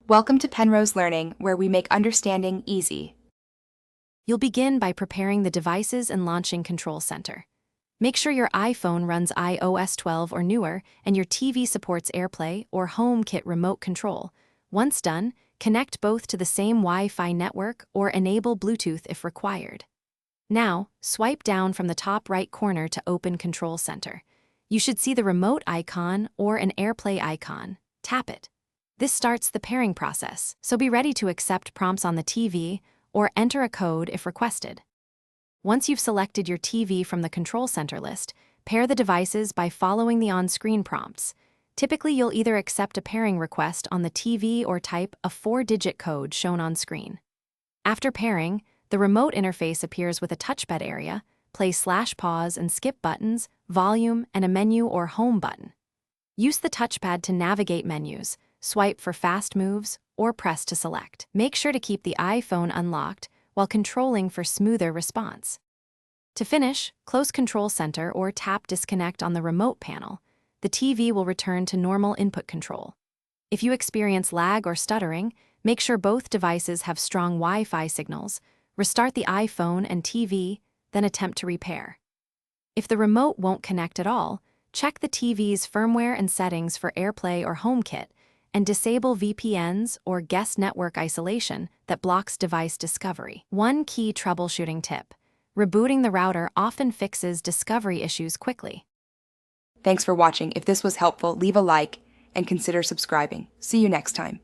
Welcome to Penrose Learning, where we make understanding easy. You'll begin by preparing the devices and launching Control Center. Make sure your iPhone runs iOS 12 or newer and your TV supports AirPlay or HomeKit remote control. Once done, connect both to the same Wi-Fi network or enable Bluetooth if required. Now, swipe down from the top right corner to open Control Center. You should see the remote icon or an AirPlay icon. Tap it. This starts the pairing process, so be ready to accept prompts on the TV or enter a code if requested. Once you've selected your TV from the Control Center list, pair the devices by following the on-screen prompts. Typically, you'll either accept a pairing request on the TV or type a 4-digit code shown on screen. After pairing, the remote interface appears with a touchpad area, play /pause and skip buttons, volume, and a menu or home button. Use the touchpad to navigate menus, swipe for fast moves, or press to select. Make sure to keep the iPhone unlocked while controlling for smoother response. To finish, close Control Center or tap Disconnect on the remote panel. The TV will return to normal input control. If you experience lag or stuttering, make sure both devices have strong Wi-Fi signals. Restart the iPhone and TV, then attempt to repair. If the remote won't connect at all, check the TV's firmware and settings for AirPlay or HomeKit, and disable VPNs or guest network isolation that blocks device discovery. One key troubleshooting tip: rebooting the router often fixes discovery issues quickly. Thanks for watching. If this was helpful, leave a like and consider subscribing. See you next time.